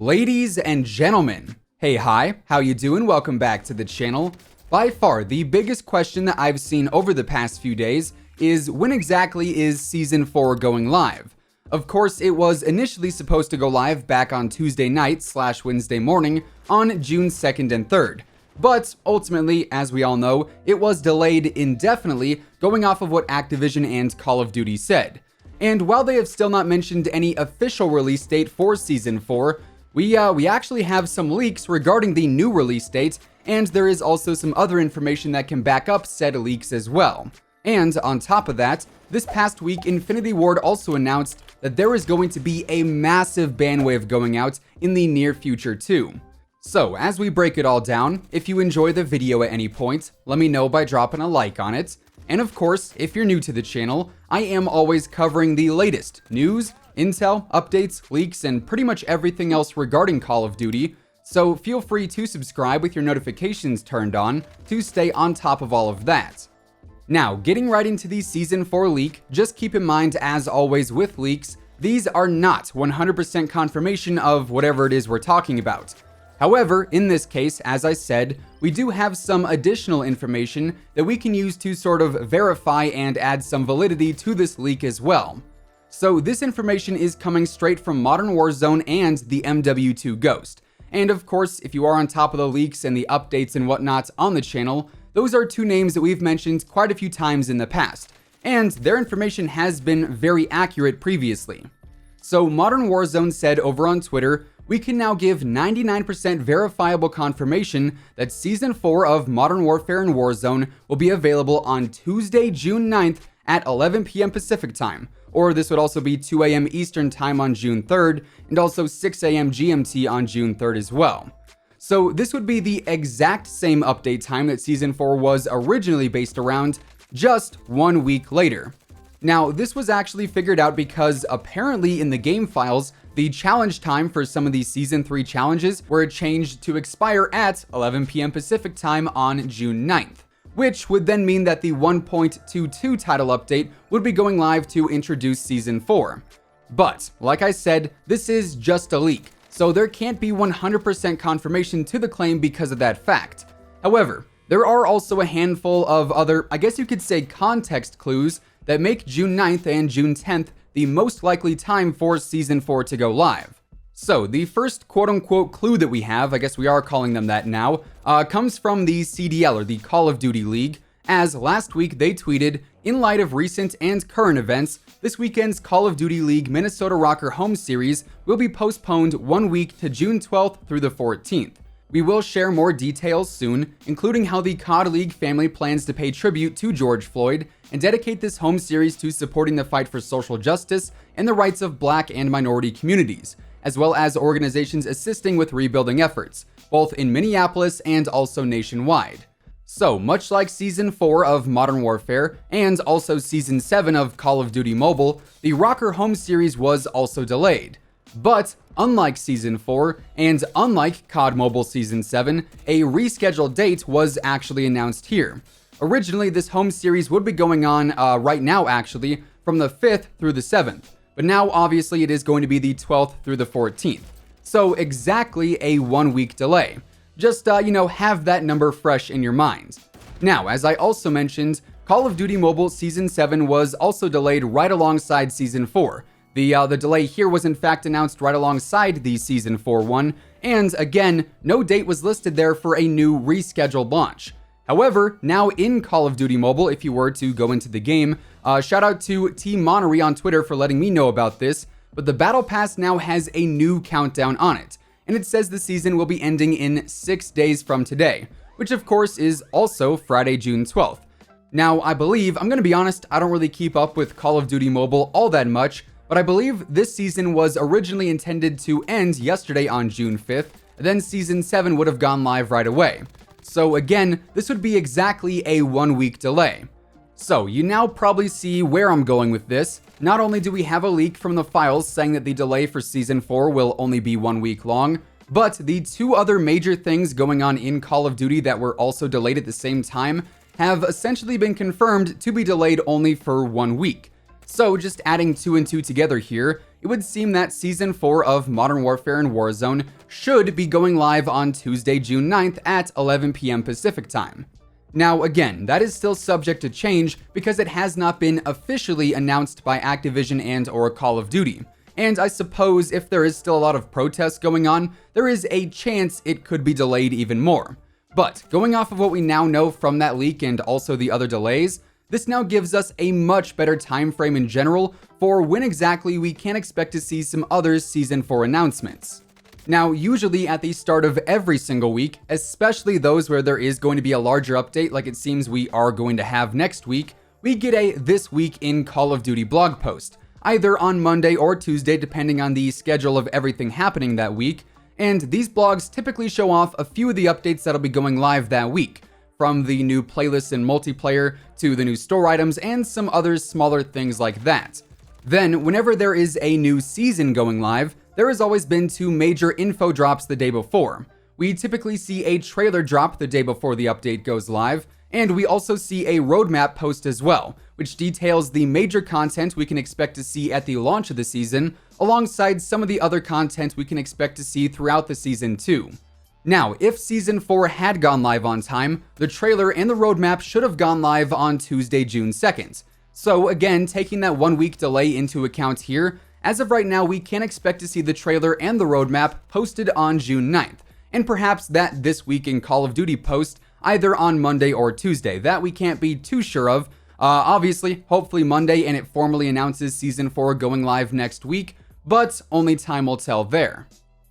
Ladies and gentlemen, hey, hi, how you doing? Welcome back to the channel. By far, the biggest question that I've seen over the past few days is when exactly is Season 4 going live? Of course, it was initially supposed to go live back on Tuesday night / Wednesday morning on June 2nd and 3rd. But ultimately, as we all know, it was delayed indefinitely going off of what Activision and Call of Duty said. And while they have still not mentioned any official release date for Season 4, we actually have some leaks regarding the new release date, and there is also some other information that can back up said leaks as well. And on top of that, this past week, Infinity Ward also announced that there is going to be a massive ban wave going out in the near future too. So as we break it all down, if you enjoy the video at any point, let me know by dropping a like on it. And of course, if you're new to the channel, I am always covering the latest news, intel, updates, leaks, and pretty much everything else regarding Call of Duty, so feel free to subscribe with your notifications turned on to stay on top of all of that. Now, getting right into the Season 4 leak, just keep in mind, as always with leaks, these are not 100% confirmation of whatever it is we're talking about. However, in this case, as I said, we do have some additional information that we can use to sort of verify and add some validity to this leak as well. So this information is coming straight from Modern Warzone and the MW2 Ghost. And of course, if you are on top of the leaks and the updates and whatnot on the channel, those are two names that we've mentioned quite a few times in the past, and their information has been very accurate previously. So Modern Warzone said over on Twitter, we can now give 99% verifiable confirmation that Season 4 of Modern Warfare and Warzone will be available on Tuesday, June 9th at 11 p.m. Pacific time, or this would also be 2 a.m. Eastern time on June 3rd, and also 6 a.m. GMT on June 3rd as well. So this would be the exact same update time that Season 4 was originally based around, just 1 week later. Now, this was actually figured out because apparently in the game files, the challenge time for some of these Season 3 challenges were changed to expire at 11 p.m. Pacific time on June 9th, which would then mean that the 1.22 title update would be going live to introduce Season 4. But, like I said, this is just a leak, so there can't be 100% confirmation to the claim because of that fact. However, there are also a handful of other, I guess you could say, context clues that make June 9th and June 10th the most likely time for Season 4 to go live. So the first quote-unquote clue that we have, I guess we are calling them that now, comes from the CDL, or the Call of Duty League, as last week they tweeted, in light of recent and current events, this weekend's Call of Duty League Minnesota Rocker Home Series will be postponed 1 week to June 12th through the 14th. We will share more details soon, including how the COD League family plans to pay tribute to George Floyd and dedicate this home series to supporting the fight for social justice and the rights of Black and minority communities, as well as organizations assisting with rebuilding efforts, both in Minneapolis and also nationwide. So, much like Season 4 of Modern Warfare and also Season 7 of Call of Duty Mobile, the Rocker Home series was also delayed. But, unlike Season 4, and unlike COD Mobile Season 7, a rescheduled date was actually announced here. Originally, this home series would be going on right now actually, from the 5th through the 7th. But now, obviously, it is going to be the 12th through the 14th. So, exactly a 1 week delay. Just, have that number fresh in your minds. Now, as I also mentioned, Call of Duty Mobile Season 7 was also delayed right alongside Season 4. The delay here was in fact announced right alongside the Season 4 one, and again, no date was listed there for a new rescheduled launch. However, now in Call of Duty Mobile, if you were to go into the game, shout out to Team Monnery on Twitter for letting me know about this, but the Battle Pass now has a new countdown on it, and it says the season will be ending in 6 days from today, which of course is also Friday, June 12th. Now, I believe, I'm gonna be honest, I don't really keep up with Call of Duty Mobile all that much, but I believe this season was originally intended to end yesterday on June 5th, then Season 7 would have gone live right away. So again, this would be exactly a 1 week delay. So you now probably see where I'm going with this. Not only do we have a leak from the files saying that the delay for Season 4 will only be 1 week long, but the two other major things going on in Call of Duty that were also delayed at the same time have essentially been confirmed to be delayed only for 1 week. So just adding 2 and 2 together here, it would seem that Season 4 of Modern Warfare and Warzone should be going live on Tuesday, June 9th at 11 p.m. Pacific time. Now again, that is still subject to change because it has not been officially announced by Activision and or Call of Duty. And I suppose if there is still a lot of protests going on, there is a chance it could be delayed even more. But going off of what we now know from that leak and also the other delays, this now gives us a much better time frame in general for when exactly we can expect to see some other Season 4 announcements. Now, usually at the start of every single week, especially those where there is going to be a larger update like it seems we are going to have next week, we get a This Week in Call of Duty blog post, either on Monday or Tuesday depending on the schedule of everything happening that week, and these blogs typically show off a few of the updates that'll be going live that week, from the new playlists and multiplayer to the new store items and some other smaller things like that. Then, whenever there is a new season going live, there has always been 2 major info drops the day before. We typically see a trailer drop the day before the update goes live, and we also see a roadmap post as well, which details the major content we can expect to see at the launch of the season, alongside some of the other content we can expect to see throughout the season too. Now, if Season 4 had gone live on time, the trailer and the roadmap should have gone live on Tuesday, June 2nd. So again, taking that 1 week delay into account here, as of right now, we can expect to see the trailer and the roadmap posted on June 9th, and perhaps that This Week in Call of Duty post either on Monday or Tuesday. That we can't be too sure of. Obviously, hopefully Monday and it formally announces Season 4 going live next week, but only time will tell there.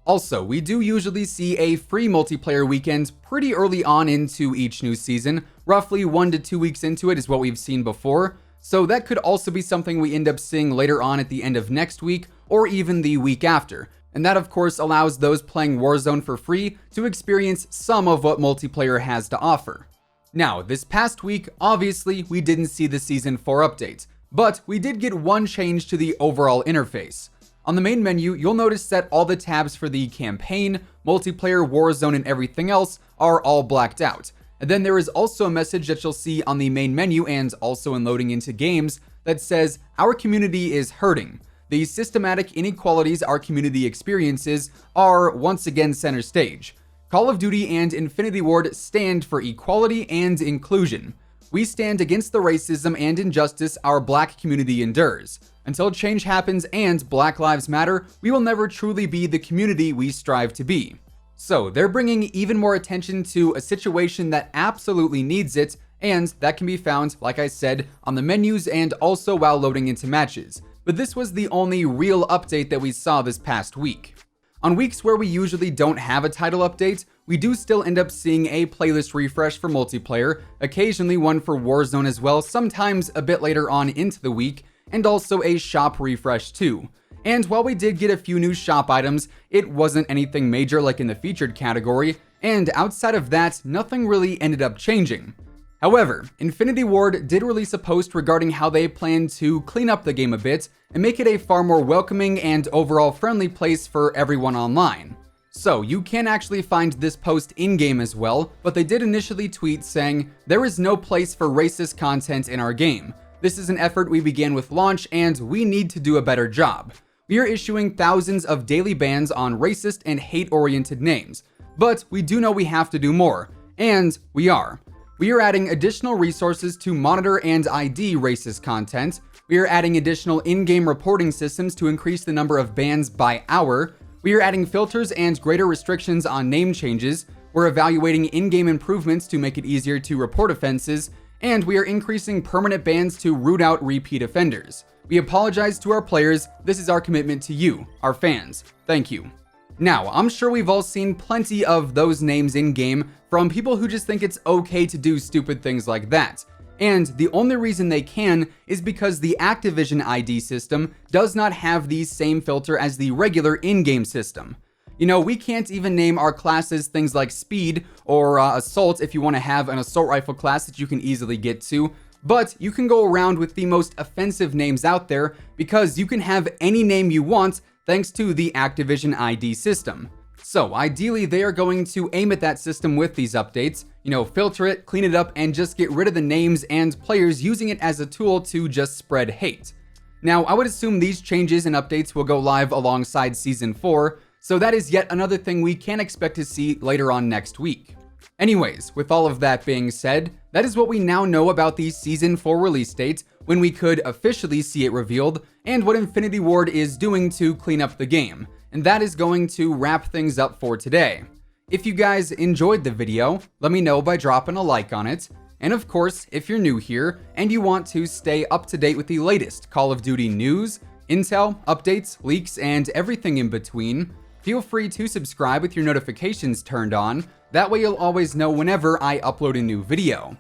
Also, we do usually see a free multiplayer weekend pretty early on into each new season. Roughly 1 to 2 weeks into it is what we've seen before. So that could also be something we end up seeing later on at the end of next week or even the week after. And that of course allows those playing Warzone for free to experience some of what multiplayer has to offer. Now, this past week, obviously we didn't see the Season 4 update, but we did get one change to the overall interface. On the main menu, you'll notice that all the tabs for the campaign, multiplayer, Warzone, and everything else are all blacked out. And then there is also a message that you'll see on the main menu and also in loading into games that says, "Our community is hurting. The systematic inequalities our community experiences are once again center stage. Call of Duty and Infinity Ward stand for equality and inclusion. We stand against the racism and injustice our Black community endures. Until change happens and Black Lives Matter, we will never truly be the community we strive to be." So they're bringing even more attention to a situation that absolutely needs it, and that can be found, like I said, on the menus and also while loading into matches. But this was the only real update that we saw this past week. On weeks where we usually don't have a title update, we do still end up seeing a playlist refresh for multiplayer, occasionally one for Warzone as well, sometimes a bit later on into the week, and also a shop refresh too. And while we did get a few new shop items, it wasn't anything major like in the featured category, and outside of that, nothing really ended up changing. However, Infinity Ward did release a post regarding how they plan to clean up the game a bit and make it a far more welcoming and overall friendly place for everyone online. So you can actually find this post in-game as well, but they did initially tweet saying, "There is no place for racist content in our game. This is an effort we began with launch and we need to do a better job. We are issuing thousands of daily bans on racist and hate-oriented names, but we do know we have to do more, and we are. We are adding additional resources to monitor and ID racist content. We are adding additional in-game reporting systems to increase the number of bans by hour. We are adding filters and greater restrictions on name changes. We're evaluating in-game improvements to make it easier to report offenses, and we are increasing permanent bans to root out repeat offenders. We apologize to our players. This is our commitment to you, our fans. Thank you." Now, I'm sure we've all seen plenty of those names in-game from people who just think it's okay to do stupid things like that. And the only reason they can is because the Activision ID system does not have the same filter as the regular in-game system. You know, we can't even name our classes things like Speed or Assault if you want to have an assault rifle class that you can easily get to. But you can go around with the most offensive names out there because you can have any name you want thanks to the Activision ID system. So ideally they are going to aim at that system with these updates, you know, filter it, clean it up, and just get rid of the names and players using it as a tool to just spread hate. Now, I would assume these changes and updates will go live alongside Season 4, so that is yet another thing we can expect to see later on next week. Anyways, with all of that being said, that is what we now know about the Season 4 release date, when we could officially see it revealed, and what Infinity Ward is doing to clean up the game. And that is going to wrap things up for today. If you guys enjoyed the video, let me know by dropping a like on it. And of course, if you're new here and you want to stay up to date with the latest Call of Duty news, intel, updates, leaks, and everything in between, feel free to subscribe with your notifications turned on. That way you'll always know whenever I upload a new video.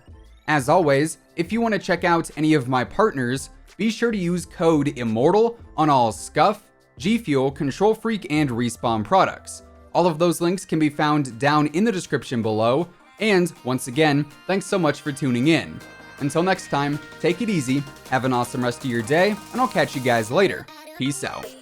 As always, if you want to check out any of my partners, be sure to use code IMMORTAL on all Scuff, G Fuel, Control Freak, and Respawn products. All of those links can be found down in the description below. And once again, thanks so much for tuning in. Until next time, take it easy, have an awesome rest of your day, and I'll catch you guys later. Peace out.